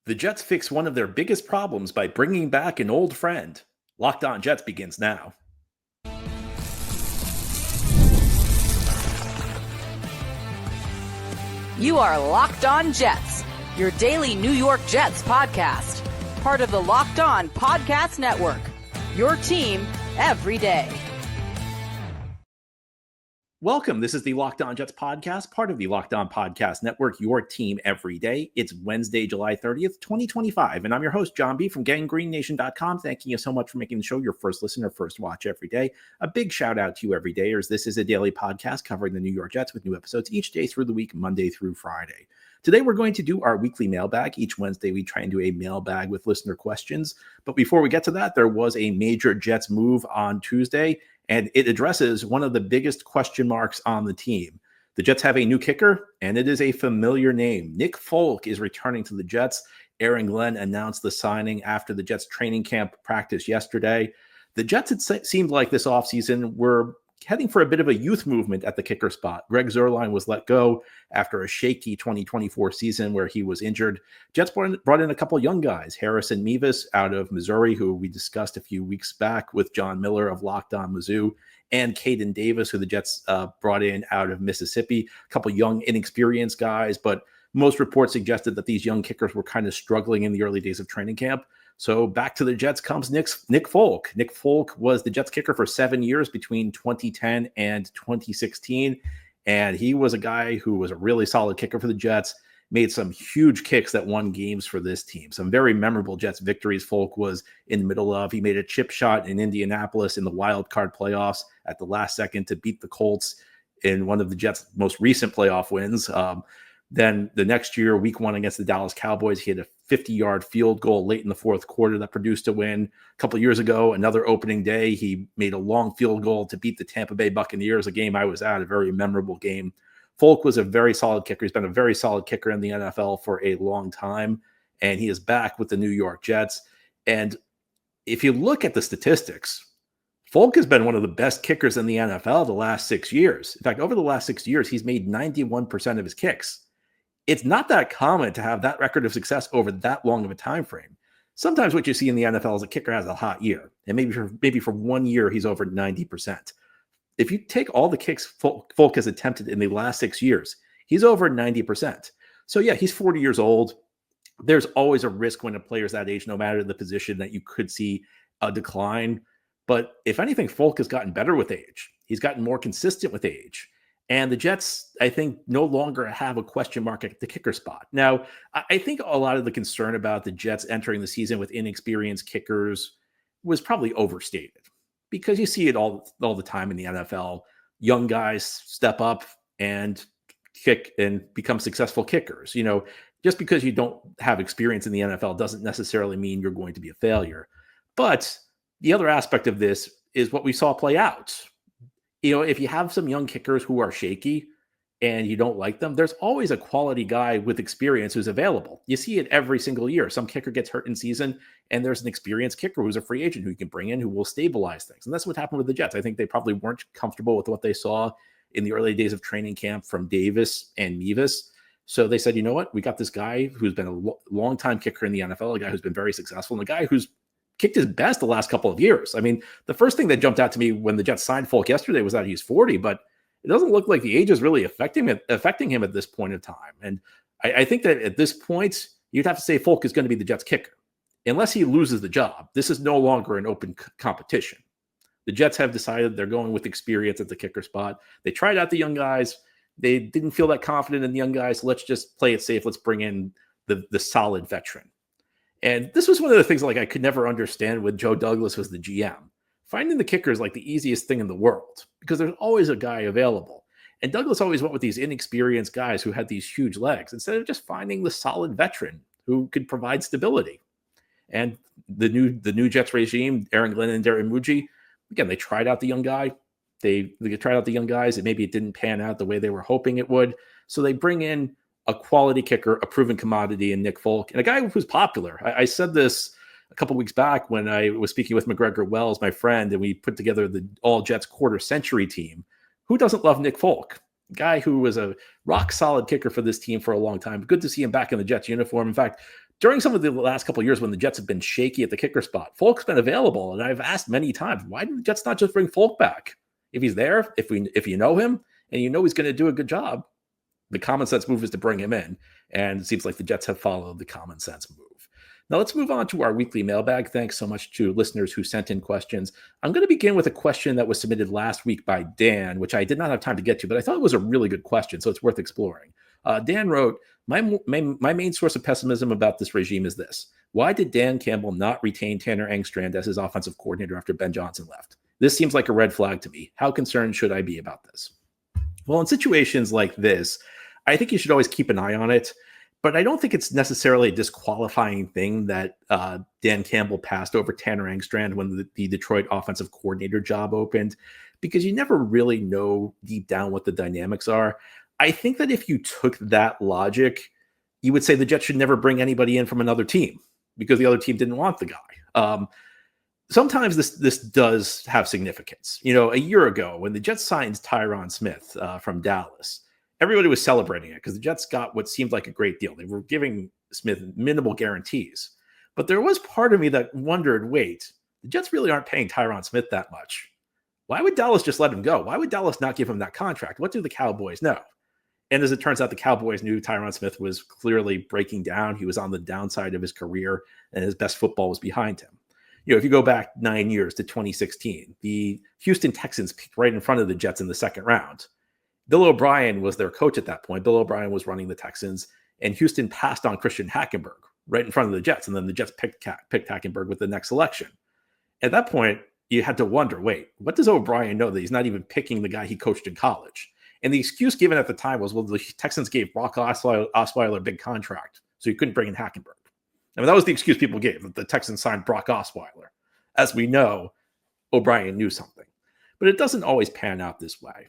The Jets fix one of their biggest problems by bringing back an old friend. Locked On Jets begins now. You are Locked On Jets, your daily New York Jets podcast. Part of the Locked On Podcast Network, your team every day. Welcome. This is the Locked On Jets podcast, part of the Locked On Podcast Network, your team every day. It's Wednesday, July 30th, 2025, and I'm your host, John B. from GangGreenNation.com. Thanking you so much for making the show your first listen or first watch every day. A big shout out to you everydayers. This is a daily podcast covering the New York Jets with new episodes each day through the week, Monday through Friday. Today, we're going to do our weekly mailbag. Each Wednesday, we try and do a mailbag with listener questions. But before we get to that, there was a major Jets move on Tuesday, and it addresses one of the biggest question marks on the team. The Jets have a new kicker, and it is a familiar name. Nick Folk is returning to the Jets. Aaron Glenn announced the signing after the Jets training camp practice yesterday. The Jets, it seemed like this offseason, were heading for a bit of a youth movement at the kicker spot. Greg Zuerlein was let go after a shaky 2024 season where he was injured. Jets brought in a couple young guys, Harrison Mevis out of Missouri, who we discussed a few weeks back with John Miller of Locked On Mizzou, and Caden Davis, who the Jets brought in out of Mississippi. A couple young, inexperienced guys, but most reports suggested that these young kickers were kind of struggling in the early days of training camp. So back to the Jets comes Nick Folk. Nick Folk was the Jets kicker for 7 years between 2010 and 2016. And he was a guy who was a really solid kicker for the Jets, made some huge kicks that won games for this team. Some very memorable Jets victories Folk was in the middle of. He made a chip shot in Indianapolis in the wild card playoffs at the last second to beat the Colts in one of the Jets' most recent playoff wins. Then the next year, week one against the Dallas Cowboys, he had a 50-yard field goal late in the fourth quarter that produced a win. A couple of years ago, another opening day, he made a long field goal to beat the Tampa Bay Buccaneers, a game I was at, a very memorable game. Folk was a very solid kicker. He's been a very solid kicker in the NFL for a long time, and he is back with the New York Jets. And if you look at the statistics, Folk has been one of the best kickers in the NFL the last 6 years. In fact, over the last 6 years, he's made 91% of his kicks. It's not that common to have that record of success over that long of a time frame. Sometimes what you see in the NFL is a kicker has a hot year, and maybe for 1 year he's over 90%. If you take all the kicks Folk has attempted in the last 6 years, he's over 90%. So yeah, he's 40 years old. There's always a risk when a player's that age, no matter the position, that you could see a decline. But if anything, Folk has gotten better with age. He's gotten more consistent with age. And the Jets, I think, no longer have a question mark at the kicker spot. Now, I think a lot of the concern about the Jets entering the season with inexperienced kickers was probably overstated, because you see it all the time in the NFL. Young guys step up and kick and become successful kickers. You know, just because you don't have experience in the NFL doesn't necessarily mean you're going to be a failure. But the other aspect of this is what we saw play out. You know, if you have some young kickers who are shaky and you don't like them, there's always a quality guy with experience who's available. You see it every single year. Some kicker gets hurt in season, and there's an experienced kicker who's a free agent who you can bring in who will stabilize things. And that's what happened with the Jets. I think they probably weren't comfortable with what they saw in the early days of training camp from Davis and Mevis. So they said, you know what? We got this guy who's been a long-time kicker in the NFL, a guy who's been very successful, and a guy who's kicked his best the last couple of years. I mean, the first thing that jumped out to me when the Jets signed Folk yesterday was that he's 40, but it doesn't look like the age is really affecting him at this point in time. And I think that at this point, you'd have to say Folk is going to be the Jets kicker. Unless he loses the job, this is no longer an open competition. The Jets have decided they're going with experience at the kicker spot. They tried out the young guys. They didn't feel that confident in the young guys. So let's just play it safe. Let's bring in the solid veteran. And this was one of the things like I could never understand when Joe Douglas was the GM. Finding the kicker is like the easiest thing in the world because there's always a guy available. And Douglas always went with these inexperienced guys who had these huge legs instead of just finding the solid veteran who could provide stability. And the new Jets regime, Aaron Glenn and Darren Muji, again, they tried out the young guy. They tried out the young guys, and maybe it didn't pan out the way they were hoping it would. So they bring in a quality kicker, a proven commodity in Nick Folk, and a guy who's popular. I said this a couple weeks back when I was speaking with McGregor Wells, my friend, and we put together the All Jets quarter century team. Who doesn't love Nick Folk? A guy who was a rock solid kicker for this team for a long time. Good to see him back in the Jets uniform. In fact, during some of the last couple of years when the Jets have been shaky at the kicker spot, Folk's been available. And I've asked many times, why do the Jets not just bring Folk back? If he's there, if you know him and you know he's going to do a good job, the common sense move is to bring him in. And it seems like the Jets have followed the common sense move. Now let's move on to our weekly mailbag. Thanks so much to listeners who sent in questions. I'm going to begin with a question that was submitted last week by Dan, which I did not have time to get to, but I thought it was a really good question, so it's worth exploring. Dan wrote, my main source of pessimism about this regime is this. Why did Dan Campbell not retain Tanner Engstrand as his offensive coordinator after Ben Johnson left? This seems like a red flag to me. How concerned should I be about this? Well, in situations like this, I think you should always keep an eye on it. But I don't think it's necessarily a disqualifying thing that Dan Campbell passed over Tanner Engstrand when the Detroit offensive coordinator job opened, because you never really know deep down what the dynamics are. I think that if you took that logic, you would say the Jets should never bring anybody in from another team because the other team didn't want the guy. Sometimes this does have significance. You know, a year ago when the Jets signed Tyron Smith from Dallas, everybody was celebrating it because the Jets got what seemed like a great deal. They were giving Smith minimal guarantees. But there was part of me that wondered, wait, the Jets really aren't paying Tyron Smith that much. Why would Dallas just let him go? Why would Dallas not give him that contract? What do the Cowboys know? And as it turns out, the Cowboys knew Tyron Smith was clearly breaking down. He was on the downside of his career, and his best football was behind him. You know, if you go back 9 years to 2016, the Houston Texans picked right in front of the Jets in the second round. Bill O'Brien was their coach at that point. Bill O'Brien was running the Texans, and Houston passed on Christian Hackenberg right in front of the Jets, and then the Jets picked Hackenberg with the next selection. At that point, you had to wonder, wait, what does O'Brien know that he's not even picking the guy he coached in college? And the excuse given at the time was, well, the Texans gave Brock Osweiler a big contract, so you couldn't bring in Hackenberg. I mean, that was the excuse people gave, that the Texans signed Brock Osweiler. As we know, O'Brien knew something. But it doesn't always pan out this way.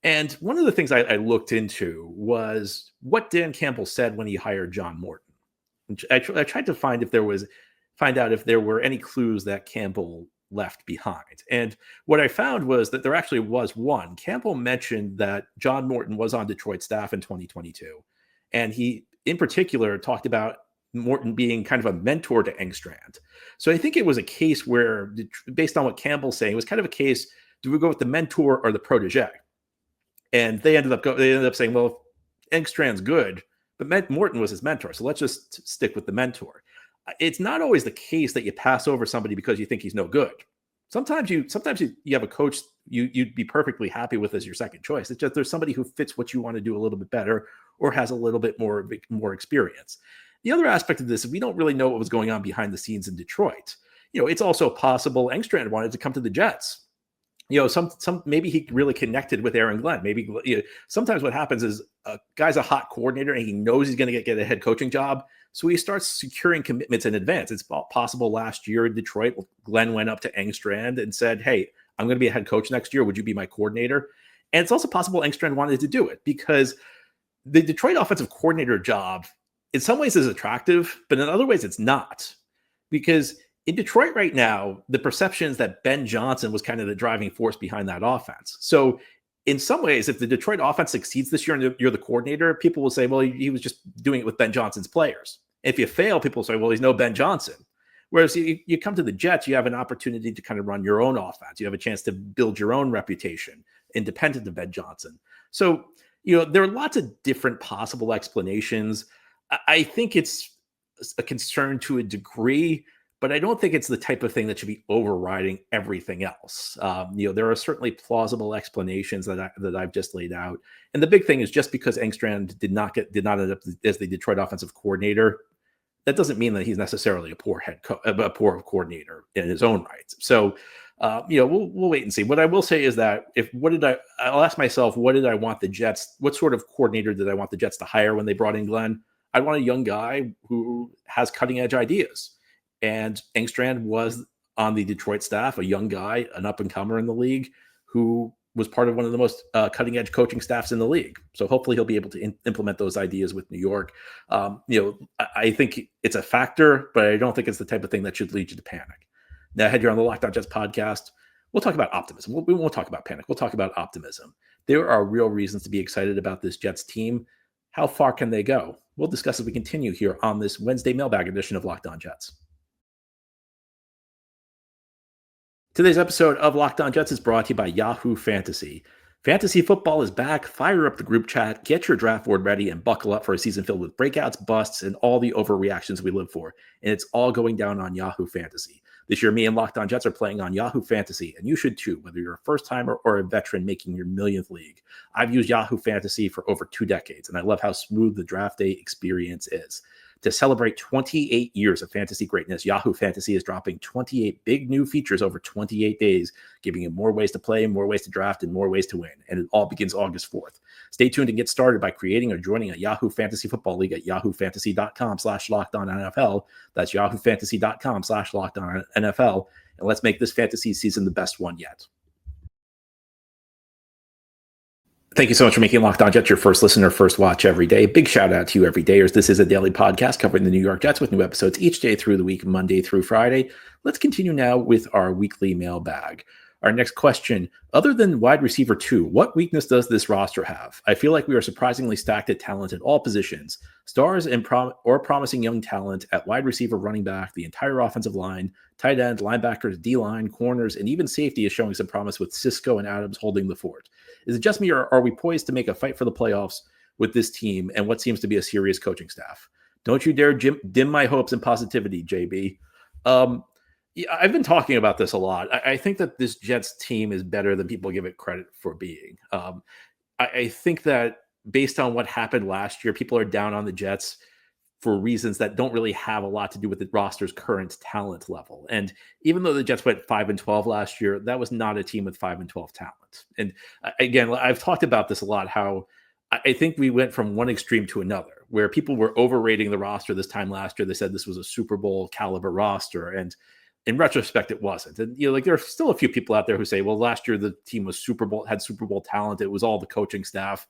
And one of the things I looked into was what Dan Campbell said when he hired John Morton. I tried to find out if there were any clues that Campbell left behind. And what I found was that there actually was one. Campbell mentioned that John Morton was on Detroit staff in 2022. And he, in particular, talked about Morton being kind of a mentor to Engstrand. So I think it was a case where, based on what Campbell's saying, it was kind of a case, do we go with the mentor or the protege? And they ended up saying, well, Engstrand's good, but Morton was his mentor. So let's just stick with the mentor. It's not always the case that you pass over somebody because you think he's no good. Sometimes you have a coach you'd be perfectly happy with as your second choice. It's just there's somebody who fits what you want to do a little bit better or has a little bit more experience. The other aspect of this is we don't really know what was going on behind the scenes in Detroit. You know, it's also possible Engstrand wanted to come to the Jets. You know, some maybe he really connected with Aaron Glenn. Maybe sometimes what happens is a guy's a hot coordinator and he knows he's going to get a head coaching job, so he starts securing commitments in advance. It's possible last year in Detroit, Glenn went up to Engstrand and said, "Hey, I'm going to be a head coach next year. Would you be my coordinator?" And it's also possible Engstrand wanted to do it because the Detroit offensive coordinator job, in some ways, is attractive, but in other ways, it's not, because in Detroit right now, the perception is that Ben Johnson was kind of the driving force behind that offense. So in some ways, if the Detroit offense succeeds this year and you're the coordinator, people will say, well, he was just doing it with Ben Johnson's players. If you fail, people say, well, he's no Ben Johnson. Whereas you come to the Jets, you have an opportunity to kind of run your own offense. You have a chance to build your own reputation independent of Ben Johnson. So, you know, there are lots of different possible explanations. I think it's a concern to a degree, but I don't think it's the type of thing that should be overriding everything else. You know, there are certainly plausible explanations that I've just laid out. And the big thing is, just because Engstrand did not end up as the Detroit offensive coordinator, that doesn't mean that he's necessarily a poor poor coordinator in his own right. So, you know, we'll wait and see. What I will say is that I'll ask myself, what did I want the Jets? What sort of coordinator did I want the Jets to hire when they brought in Glenn? I want a young guy who has cutting edge ideas. And Engstrand was on the Detroit staff, a young guy, an up-and-comer in the league, who was part of one of the most cutting-edge coaching staffs in the league. So hopefully he'll be able to implement those ideas with New York. You know, I think it's a factor, but I don't think it's the type of thing that should lead you to panic. Now, ahead here on the Locked On Jets podcast, we'll talk about optimism. We won't talk about panic. We'll talk about optimism. There are real reasons to be excited about this Jets team. How far can they go? We'll discuss as we continue here on this Wednesday mailbag edition of Locked On Jets. Today's episode of Locked On Jets is brought to you by Yahoo Fantasy. Fantasy football is back. Fire up the group chat, get your draft board ready, and buckle up for a season filled with breakouts, busts, and all the overreactions we live for. And it's all going down on Yahoo Fantasy. This year, me and Locked On Jets are playing on Yahoo Fantasy, and you should too, whether you're a first-timer or a veteran making your millionth league. I've used Yahoo Fantasy for over 2 decades, and I love how smooth the draft day experience is. To celebrate 28 years of fantasy greatness, Yahoo Fantasy is dropping 28 big new features over 28 days, giving you more ways to play, more ways to draft, and more ways to win. And it all begins August 4th. Stay tuned and get started by creating or joining a Yahoo Fantasy Football League at yahoofantasy.com/lockedonnfl. That's yahoofantasy.com/lockedonnfl. And let's make this fantasy season the best one yet. Thank you so much for making Locked On Jets your first listener, first watch every day. Big shout out to you every dayers. This is a daily podcast covering the New York Jets with new episodes each day through the week, Monday through Friday. Let's continue now with our weekly mailbag. Our next question, other than wide receiver 2, what weakness does this roster have? I feel like we are surprisingly stacked at talent at all positions. Stars and promising young talent at wide receiver, running back, the entire offensive line, tight end, linebackers, D-line, corners, and even safety is showing some promise with Cisco and Adams holding the fort. Is it just me, or are we poised to make a fight for the playoffs with this team and what seems to be a serious coaching staff? Don't you dare dim my hopes and positivity, JB. I've been talking about this a lot. I think that this Jets team is better than people give it credit for being. I think that based on what happened last year, people are down on the Jets for reasons that don't really have a lot to do with the roster's current talent level. And even though the Jets went 5-12 last year, that was not a team with 5-12 talent. And again, I've talked about this a lot, how I think we went from one extreme to another, where people were overrating the roster this time last year. They said this was a Super Bowl caliber roster. And in retrospect, it wasn't. And, there are still a few people out there who say, well, last year the team was had Super Bowl talent. It was all the coaching staff.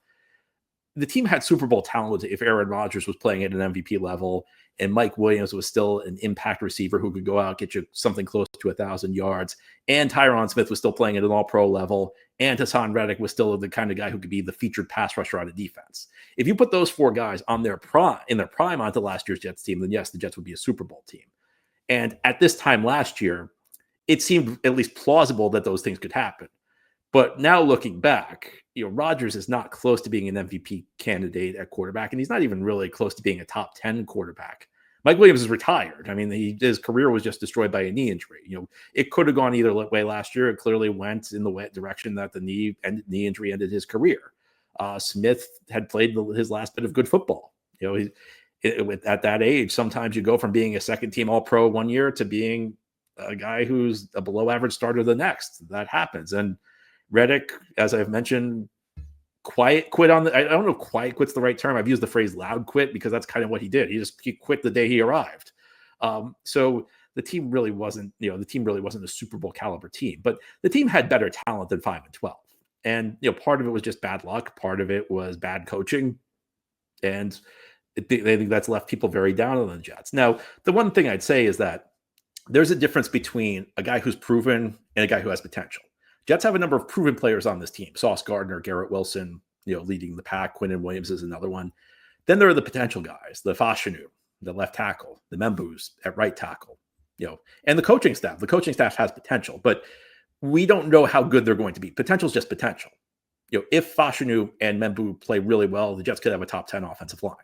The team had Super Bowl talent if Aaron Rodgers was playing at an MVP level and Mike Williams was still an impact receiver who could go out, get you something close to 1,000 yards. And Tyron Smith was still playing at an all-pro level. And Hassan Reddick was still the kind of guy who could be the featured pass rusher on a defense. If you put those 4 guys on their prime onto last year's Jets team, then yes, the Jets would be a Super Bowl team. And at this time last year, it seemed at least plausible that those things could happen. But now looking back, Rodgers is not close to being an MVP candidate at quarterback, and he's not even really close to being a top 10 quarterback. Mike Williams is retired. I mean, his career was just destroyed by a knee injury. It could have gone either way last year. It clearly went in the direction that the knee injury ended his career. Smith had played his last bit of good football. At that age, sometimes you go from being a second-team All-Pro one year to being a guy who's a below-average starter the next. That happens. And Reddick, as I've mentioned, quiet quit on the. I don't know if quiet quit's the right term. I've used the phrase loud quit because that's kind of what he did. He quit the day he arrived. So the team really wasn't. A Super Bowl caliber team, but the team had better talent than 5-12. And part of it was just bad luck. Part of it was bad coaching, and I think that's left people very down on the Jets. Now, the one thing I'd say is that there's a difference between a guy who's proven and a guy who has potential. Jets have a number of proven players on this team. Sauce Gardner, Garrett Wilson, leading the pack. Quinnen Williams is another one. Then there are the potential guys, the Fashanu, the left tackle, the Membus at right tackle, and the coaching staff. The coaching staff has potential, but we don't know how good they're going to be. Potential is just potential. If Fashanu and Membu play really well, the Jets could have a top 10 offensive line.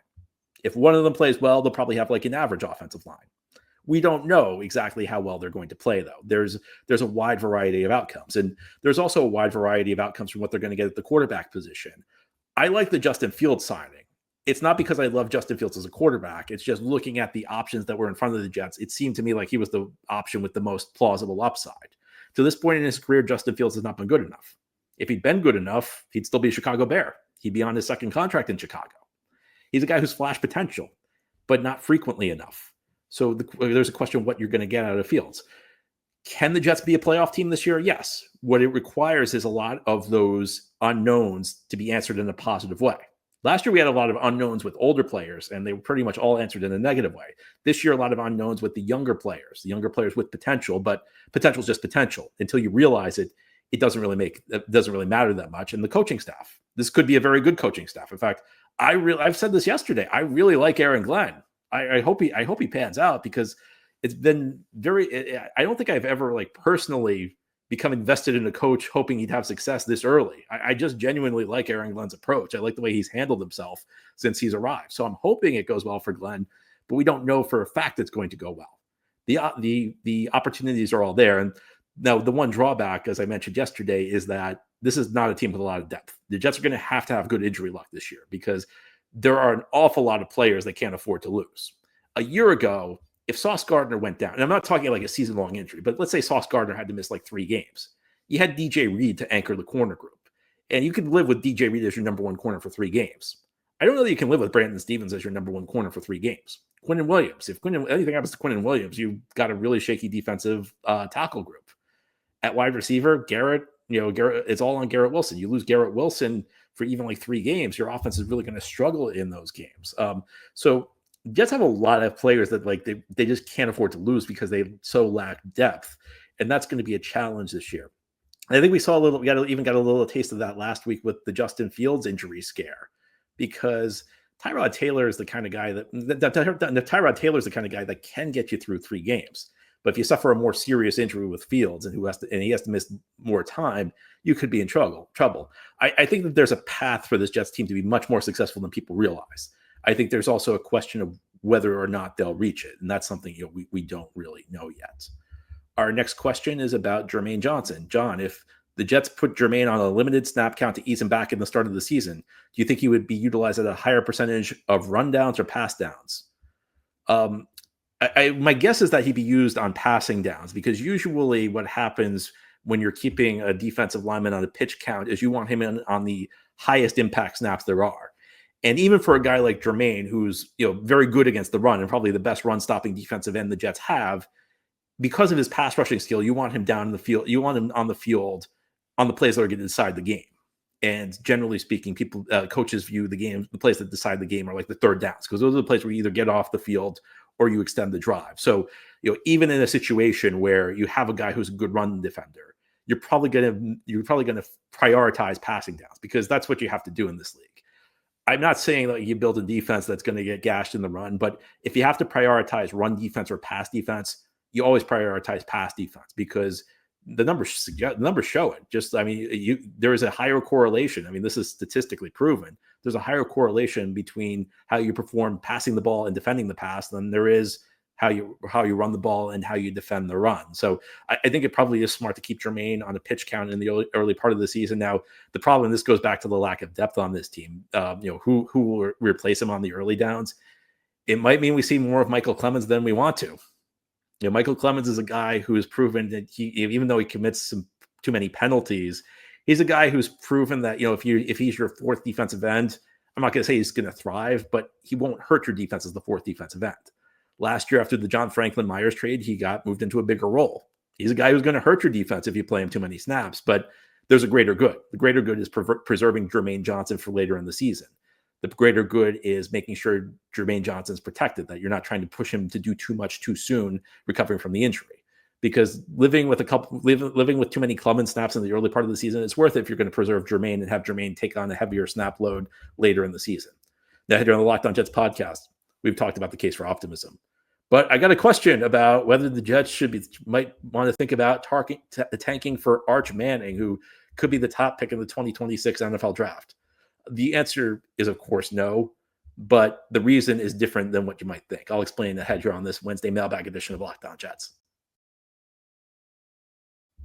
If one of them plays well, they'll probably have like an average offensive line. We don't know exactly how well they're going to play, though. There's a wide variety of outcomes, and there's also a wide variety of outcomes from what they're going to get at the quarterback position. I like the Justin Fields signing. It's not because I love Justin Fields as a quarterback. It's just looking at the options that were in front of the Jets. It seemed to me like he was the option with the most plausible upside. To this point in his career, Justin Fields has not been good enough. If he'd been good enough, he'd still be a Chicago Bear. He'd be on his second contract in Chicago. He's a guy who's flashed potential, but not frequently enough. So there's a question of what you're going to get out of Fields. Can the Jets be a playoff team this year? Yes. What it requires is a lot of those unknowns to be answered in a positive way. Last year, we had a lot of unknowns with older players, and they were pretty much all answered in a negative way. This year, a lot of unknowns with the younger players with potential, but potential is just potential. Until you realize it, it doesn't really matter that much. And the coaching staff, this could be a very good coaching staff. In fact, I've said this yesterday. I really like Aaron Glenn. I hope he pans out, because it's been I don't think I've ever like personally become invested in a coach hoping he'd have success this early. I just genuinely like Aaron Glenn's approach. I like the way he's handled himself since he's arrived. So I'm hoping it goes well for Glenn, but we don't know for a fact it's going to go well. The opportunities are all there. And now the one drawback, as I mentioned yesterday, is that this is not a team with a lot of depth. The Jets are going to have good injury luck this year, because there are an awful lot of players they can't afford to lose. A year ago, if Sauce Gardner went down, and I'm not talking like a season-long injury, but let's say Sauce Gardner had to miss like 3 games. You had DJ Reed to anchor the corner group, and you could live with DJ Reed as your number 1 corner for 3 games. I don't know that you can live with Brandon Stevens as your number 1 corner for 3 games. Quinnen Williams, if anything happens to Quinnen Williams, you've got a really shaky defensive tackle group. At wide receiver, Garrett, it's all on Garrett Wilson. You lose Garrett Wilson for even like 3 games, your offense is really going to struggle in those games. So Jets have a lot of players that like they just can't afford to lose because they so lack depth, and that's going to be a challenge this year. And I think we got a little taste of that last week with the Justin Fields injury scare, because Tyrod Taylor is the kind of guy Tyrod Taylor is the kind of guy that can get you through 3 games. But if you suffer a more serious injury with Fields and he has to miss more time, you could be in trouble. I think that there's a path for this Jets team to be much more successful than people realize. I think there's also a question of whether or not they'll reach it, and that's something we don't really know yet. Our next question is about Jermaine Johnson. John, if the Jets put Jermaine on a limited snap count to ease him back in the start of the season, do you think he would be utilized at a higher percentage of rundowns or pass downs? My guess is that he'd be used on passing downs, because usually what happens when you're keeping a defensive lineman on a pitch count is you want him in on the highest impact snaps there are. And even for a guy like Jermaine, who's very good against the run and probably the best run stopping defensive end the Jets have, because of his pass rushing skill, you want him down in the field. You want him on the field on the plays that are going to decide the game. And generally speaking, coaches view the plays that decide the game are like the third downs, because those are the plays where you either get off the field or you extend the drive. So, even in a situation where you have a guy who's a good run defender, you're probably going to prioritize passing downs, because that's what you have to do in this league. I'm not saying that you build a defense that's going to get gashed in the run, but if you have to prioritize run defense or pass defense, you always prioritize pass defense, because the numbers show it. There is a higher correlation. This is statistically proven. There's a higher correlation between how you perform passing the ball and defending the pass than there is how you run the ball and how you defend the run. So I think it probably is smart to keep Jermaine on a pitch count in the early part of the season. Now, the problem, this goes back to the lack of depth on this team. Who will replace him on the early downs? It might mean we see more of Michael Clemens than we want to. Michael Clemens is a guy who has proven that even though he commits too many penalties, he's a guy who's proven that, if he's your 4th defensive end, I'm not going to say he's going to thrive, but he won't hurt your defense as the 4th defensive end. Last year, after the John Franklin Myers trade, he got moved into a bigger role. He's a guy who's going to hurt your defense if you play him too many snaps, but there's a greater good. The greater good is preserving Jermaine Johnson for later in the season. The greater good is making sure Jermaine Johnson's protected, that you're not trying to push him to do too much too soon, recovering from the injury. Because living with too many Clemens snaps in the early part of the season, it's worth it if you're going to preserve Jermaine and have Jermaine take on a heavier snap load later in the season. Now, here on the Locked On Jets podcast, we've talked about the case for optimism. But I got a question about whether the Jets might want to think about tanking for Arch Manning, who could be the top pick in the 2026 NFL draft. The answer is, of course, no, but the reason is different than what you might think. I'll explain ahead here on this Wednesday mailbag edition of Locked On Jets.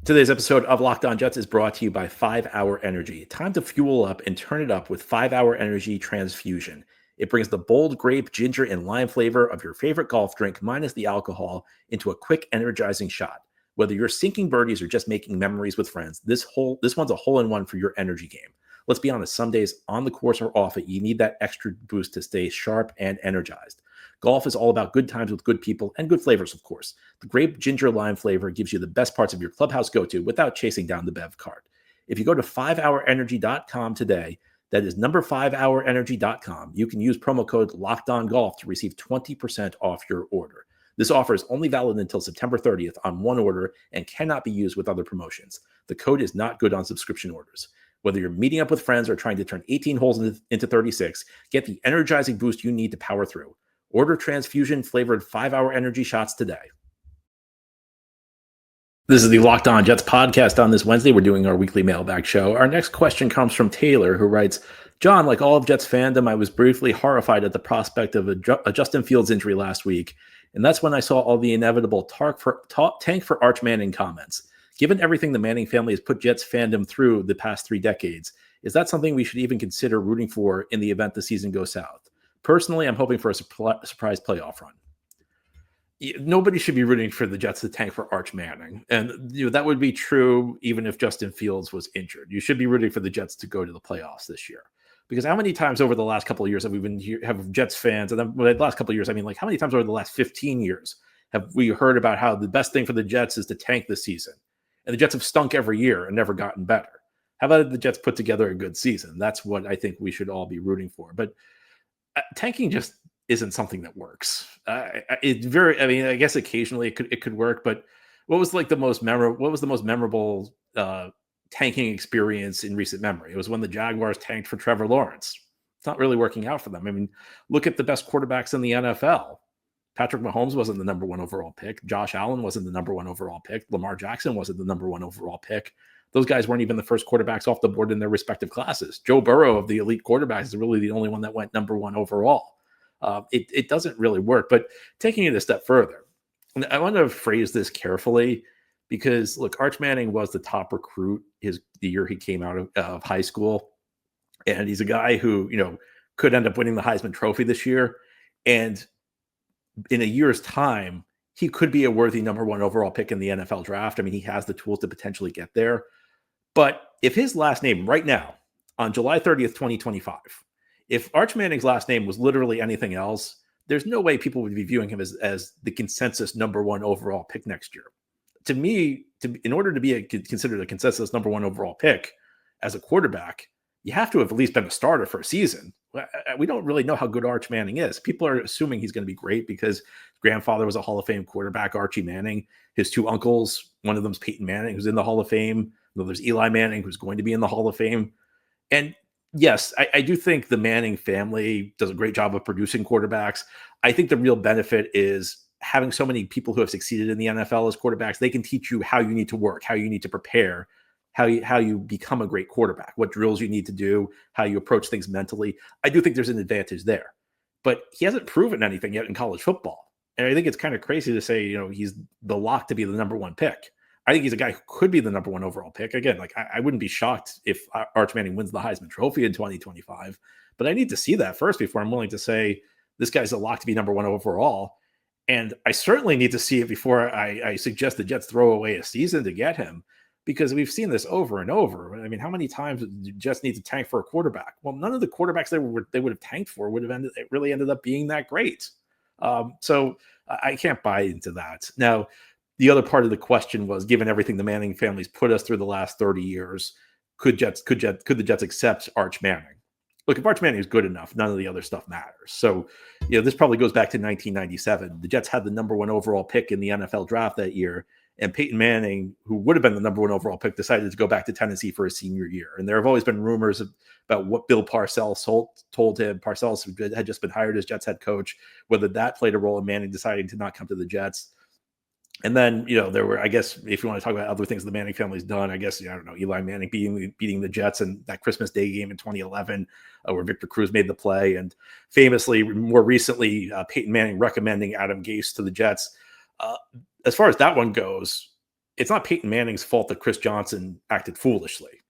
Today's episode of Locked On Jets is brought to you by 5-Hour Energy. Time to fuel up and turn it up with 5-Hour Energy Transfusion. It brings the bold grape, ginger, and lime flavor of your favorite golf drink minus the alcohol into a quick, energizing shot. Whether you're sinking birdies or just making memories with friends, this one's a hole-in-one for your energy game. Let's be honest, some days on the course or off it, you need that extra boost to stay sharp and energized. Golf is all about good times with good people and good flavors, of course. The grape, ginger, lime flavor gives you the best parts of your clubhouse go-to without chasing down the bev cart. If you go to 5hourenergy.com today, that is number 5hourenergy.com, you can use promo code LOCKEDONGOLF to receive 20% off your order. This offer is only valid until September 30th on one order and cannot be used with other promotions. The code is not good on subscription orders. Whether you're meeting up with friends or trying to turn 18 holes into 36, get the energizing boost you need to power through. Order transfusion-flavored 5-hour energy shots today. This is the Locked On Jets podcast. On this Wednesday, we're doing our weekly mailbag show. Our next question comes from Taylor, who writes, John, like all of Jets fandom, I was briefly horrified at the prospect of a Justin Fields injury last week, and that's when I saw all the inevitable tank for Arch Manning comments. Given everything the Manning family has put Jets fandom through the past 3 decades, is that something we should even consider rooting for in the event the season goes south? Personally, I'm hoping for a surprise playoff run. Nobody should be rooting for the Jets to tank for Arch Manning. And that would be true even if Justin Fields was injured. You should be rooting for the Jets to go to the playoffs this year. Because how many times over the last couple of years have we been have Jets fans, and then the last couple of years, I mean, like how many times over the last 15 years have we heard about how the best thing for the Jets is to tank this season? And the Jets have stunk every year and never gotten better. How about the Jets put together a good season? That's what I think we should all be rooting for. But tanking just isn't something that works. I guess occasionally it could work, but what was the most memorable tanking experience in recent memory? It was when the Jaguars tanked for Trevor Lawrence. It's not really working out for them. I mean, look at the best quarterbacks in the NFL. Patrick Mahomes wasn't the number 1 overall pick. Josh Allen wasn't the number 1 overall pick. Lamar Jackson wasn't the number 1 overall pick. Those guys weren't even the first quarterbacks off the board in their respective classes. Joe Burrow of the elite quarterbacks is really the only one that went number 1 overall. It doesn't really work. But taking it a step further, and I want to phrase this carefully because, look, Arch Manning was the top recruit the year he came out of high school. And he's a guy who, could end up winning the Heisman Trophy this year. And in a year's time, he could be a worthy number 1 overall pick in the NFL draft. I mean, he has the tools to potentially get there. But if his last name right now, on July 30th, 2025, if Arch Manning's last name was literally anything else, there's no way people would be viewing him as the consensus number 1 overall pick next year. To me, in order to be considered a consensus number 1 overall pick as a quarterback, you have to have at least been a starter for a season. We don't really know how good Arch Manning is. People are assuming he's going to be great because his grandfather was a Hall of Fame quarterback, Archie Manning. His 2 uncles, one of them's Peyton Manning, who's in the Hall of Fame. There's Eli Manning, who's going to be in the Hall of Fame. And yes, I do think the Manning family does a great job of producing quarterbacks. I think the real benefit is having so many people who have succeeded in the NFL as quarterbacks. They can teach you how you need to work, how you need to prepare, how you become a great quarterback, what drills you need to do, how you approach things mentally. I do think there's an advantage there. But he hasn't proven anything yet in college football. And I think it's kind of crazy to say, he's the lock to be the number 1 pick. I think he's a guy who could be the number 1 overall pick. Again, I wouldn't be shocked if Arch Manning wins the Heisman Trophy in 2025, but I need to see that first before I'm willing to say this guy's a lock to be number 1 overall. And I certainly need to see it before I suggest the Jets throw away a season to get him, because we've seen this over and over. I mean, how many times do you just need to tank for a quarterback? Well, none of the quarterbacks they would have tanked for would have really ended up being that great. So I can't buy into that. Now, the other part of the question was, given everything the Manning family's put us through the last 30 years, could the Jets accept Arch Manning? Look, if Arch Manning is good enough, none of the other stuff matters. So, this probably goes back to 1997. The Jets had the number 1 overall pick in the NFL draft that year, and Peyton Manning, who would have been the number 1 overall pick, decided to go back to Tennessee for his senior year. And there have always been rumors about what Bill Parcells told him. Parcells had just been hired as Jets head coach, whether that played a role in Manning deciding to not come to the Jets. And then, there were, I guess, if you want to talk about other things the Manning family's done, I guess, I don't know, Eli Manning beating the Jets in that Christmas Day game in 2011, where Victor Cruz made the play. And famously, more recently, Peyton Manning recommending Adam Gase to the Jets. As far as that one goes, it's not Peyton Manning's fault that Chris Johnson acted foolishly.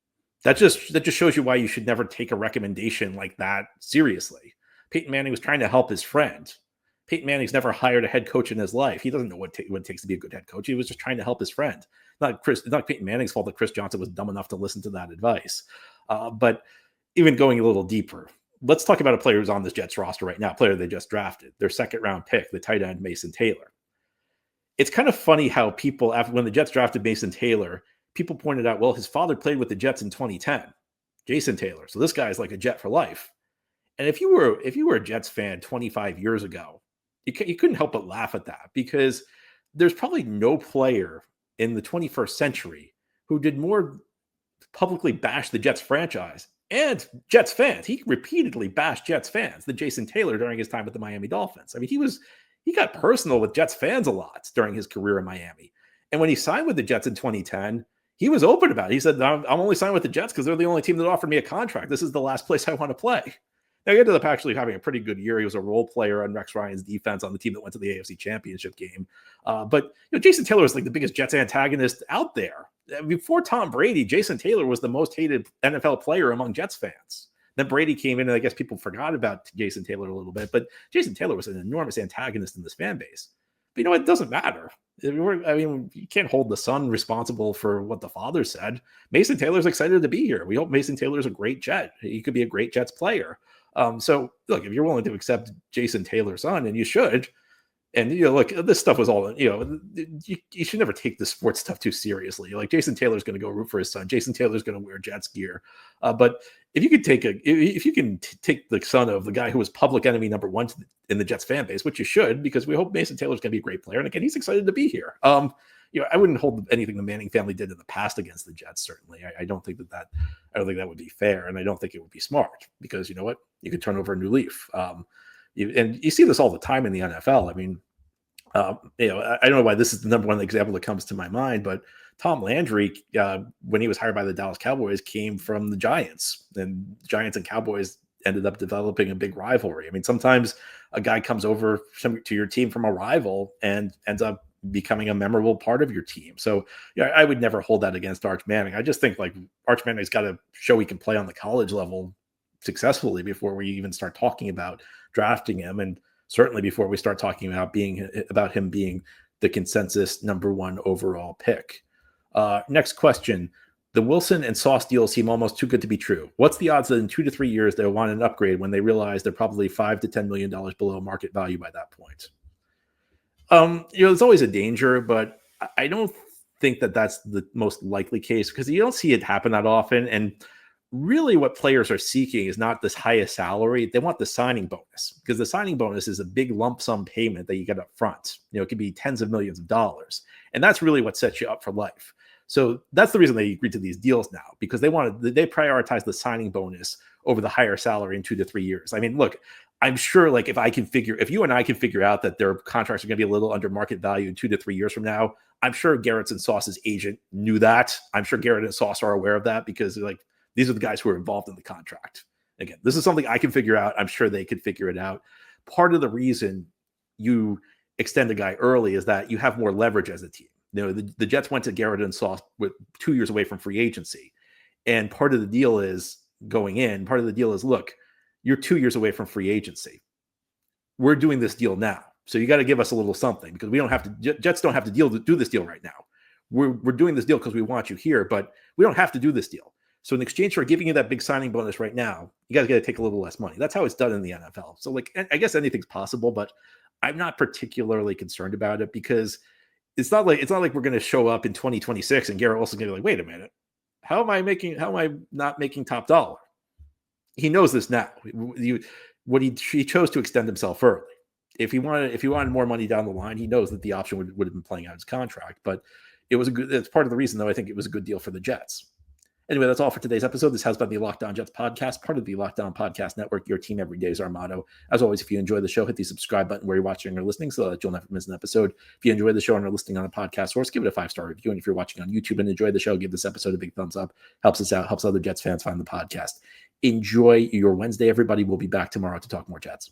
That just shows you why you should never take a recommendation like that seriously. Peyton Manning was trying to help his friend. Peyton Manning's never hired a head coach in his life. He doesn't know what it takes to be a good head coach. He was just trying to help his friend. Not Peyton Manning's fault that Chris Johnson was dumb enough to listen to that advice. But even going a little deeper, let's talk about a player who's on this Jets roster right now, a player they just drafted, their 2nd round pick, the tight end Mason Taylor. It's kind of funny how people, when the Jets drafted Mason Taylor, people pointed out, well, his father played with the Jets in 2010, Jason Taylor. So this guy's like a Jet for life. And if you were a Jets fan 25 years ago, you couldn't help but laugh at that, because there's probably no player in the 21st century who did more publicly bashed the Jets franchise and Jets fans. He repeatedly bashed Jets fans, the Jason Taylor, during his time with the Miami Dolphins. I mean, he got personal with Jets fans a lot during his career in Miami. And when he signed with the Jets in 2010, he was open about it. He said, I'm only signing with the Jets because they're the only team that offered me a contract. This is the last place I want to play. Now, he ended up actually having a pretty good year. He was a role player on Rex Ryan's defense on the team that went to the AFC Championship game. But Jason Taylor is like the biggest Jets antagonist out there. Before Tom Brady, Jason Taylor was the most hated NFL player among Jets fans. Then Brady came in, and I guess people forgot about Jason Taylor a little bit. But Jason Taylor was an enormous antagonist in this fan base. But it doesn't matter. I mean, you can't hold the son responsible for what the father said. Mason Taylor's excited to be here. We hope Mason Taylor's a great Jet. He could be a great Jets player. So look, if you're willing to accept Jason Taylor's son, and you should, and look, this stuff was all, you should never take this sports stuff too seriously. Like, Jason Taylor's going to go root for his son. Jason Taylor's going to wear Jets gear. But if you can take the son of the guy who was public enemy number one in the Jets fan base, which you should, because we hope Mason Taylor's going to be a great player. And again, he's excited to be here. I wouldn't hold anything the Manning family did in the past against the Jets. Certainly, I don't think that would be fair, and I don't think it would be smart, because you know what, you could turn over a new leaf. And you see this all the time in the NFL. I mean, I don't know why this is the number one example that comes to my mind, but Tom Landry, when he was hired by the Dallas Cowboys, came from the Giants, and Giants and Cowboys ended up developing a big rivalry. I mean, sometimes a guy comes over to your team from a rival and ends up becoming a memorable part of your team. So I would never hold that against Arch Manning. I just think like Arch Manning's got to show he can play on the college level successfully before we even start talking about drafting him, and certainly before we start talking about him being the consensus number one overall pick. Next question. The Wilson and Sauce deals seem almost too good to be true. What's the odds that in 2 to 3 years they'll want an upgrade when they realize they're probably $5 to $10 million below market value by that point? There's always a danger, but I don't think that that's the most likely case, because you don't see it happen that often. And really what players are seeking is not this highest salary. They want the signing bonus, because the signing bonus is a big lump sum payment that you get up front. It could be tens of millions of dollars. And that's really what sets you up for life. So that's the reason they agreed to these deals now, because they prioritize the signing bonus over the higher salary in 2 to 3 years. I mean, look, I'm sure like if you and I can figure out that their contracts are going to be a little under market value in 2 to 3 years from now, I'm sure Garrett's and Sauce's agent knew that. I'm sure Garrett and Sauce are aware of that, because like, these are the guys who are involved in the contract. Again, this is something I can figure out. I'm sure they could figure it out. Part of the reason you extend a guy early is that you have more leverage as a team. The Jets went to Garrett and Sauce with 2 years away from free agency. And part of the deal is look, you're 2 years away from free agency. We're doing this deal now. So you got to give us a little something, because we don't have to, Jets don't have to do this deal right now. We're doing this deal because we want you here, but we don't have to do this deal. So in exchange for giving you that big signing bonus right now, you guys got to take a little less money. That's how it's done in the NFL. So like, I guess anything's possible, but I'm not particularly concerned about it, because it's not like we're going to show up in 2026 and Garrett Wilson's going to be like, wait a minute, how am I not making top dollar? He knows this now. He chose to extend himself early. If he wanted more money down the line, he knows that the option would have been playing out his contract. But it's part of the reason, though, I think it was a good deal for the Jets. Anyway, that's all for today's episode. This has been the Locked On Jets podcast, part of the Locked On Podcast Network. Your team every day is our motto. As always, if you enjoy the show, hit the subscribe button where you're watching or listening so that you'll never miss an episode. If you enjoy the show and are listening on a podcast source, give it a 5-star review. And if you're watching on YouTube and enjoy the show, give this episode a big thumbs up. Helps us out, helps other Jets fans find the podcast. Enjoy your Wednesday, everybody. We'll be back tomorrow to talk more Jets.